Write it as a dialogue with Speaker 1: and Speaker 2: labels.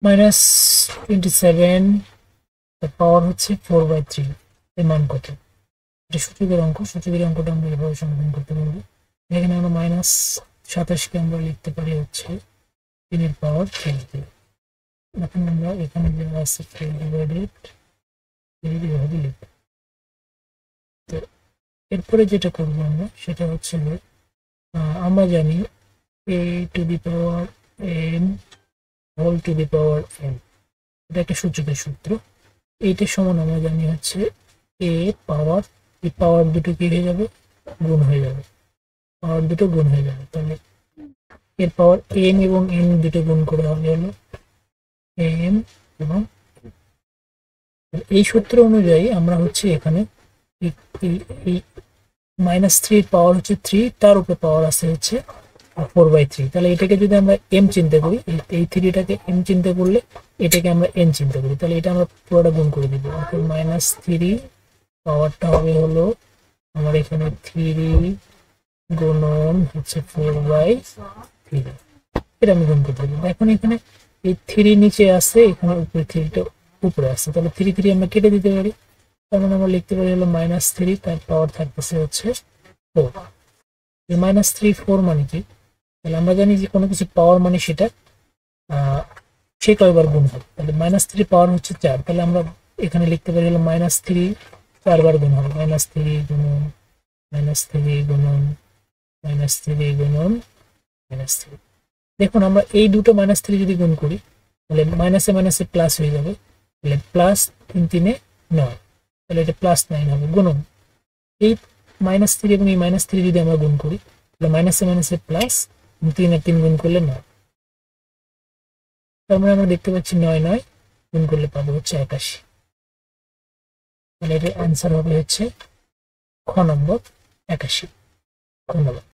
Speaker 1: Minus 27 এর পাওয়ার হচ্ছে 4/3 এর মান কত? এটা সূচকের অঙ্ক, সূচকের অঙ্কটা আমরা এভাবে সমাধান করতে পারবো। এখানে আমরা মাইনাস 27 কে আমরা লিখতে পারি হচ্ছে 3 এর পাওয়ার 3। এখন আমরা এখানে যে আছে 3 ডিভাইডেড 3 এভাবে লিখব। তো এরপরে যেটা করব আমরা সেটা হচ্ছে যে আমরা জানি a to the power n whole to the power n, এটা একটা সূচকের সূত্র। এইটার সমান আমরা জানি হচ্ছে a পাওয়ার, এই পাওয়ার দুটো কি হয়ে যাবে, গুণ হয়ে যাবে, পাওয়ার দুটো গুণ হয়ে যাবে। তাহলে এর পাওয়ার n এবং n দুটো গুণ করে হবে হলো n, এবং এই সূত্র অনুযায়ী আমরা হচ্ছে এখানে এই -3 পাওয়ার হচ্ছে 3, তার উপরে পাওয়ার আছে হচ্ছে 4/3। তাহলে এটাকে যদি আমরা m চিন্তা করি, এই 3টাকে m চিন্তা করলে এটাকে আমরা n চিন্তা করি, তাহলে এটা আমরা পুরোটা গুণ করে দিব। অর্থাৎ -3 পাওয়ারটা হবে হলো আমার এখানে 3 গুণন হচ্ছে 4/3, এটা আমি গুণ করতে পারি। এখন এখানে এই 3 নিচে আছে, এখানে উপরে 3টা উপরে আছে, তাহলে 3 3 আমরা কেটে দিতে পারি। তার মানে আমরা লিখতে পারি হলো -3, তার পাওয়ার থাকতেছে হচ্ছে 4। এই -3 4 মানে কি? তাহলে আমরা জানি যে কোনো কিছু পাওয়ার মানে সেটা সে কয়বার গুণ হবে। তাহলে -3 পাওয়ার হচ্ছে 4, তাহলে আমরা এখানে লিখতে পারি হলো -3 4বার গুণ হবে, -3 গুণন -3 গুণন -3 গুণন -3। দেখুন আমরা এই দুটো -3 যদি গুণ করি তাহলে মাইনাসে মাইনাসে প্লাস হয়ে যাবে, তাহলে প্লাস 3 3 9, তাহলে এটা +9 হবে। গুণন এই -3 এবং এই -3 যদি আমরা গুণ করি তাহলে মাইনাসে মাইনাসে প্লাস, 3 আর 3 গুণ করলে 9, তার মানে আমরা দেখতে পাচ্ছি 9 9 গুণ করলে পাবো হচ্ছে 81। তাহলে এর অ্যান্সার হবে হচ্ছে খ নম্বর 81। ধন্যবাদ।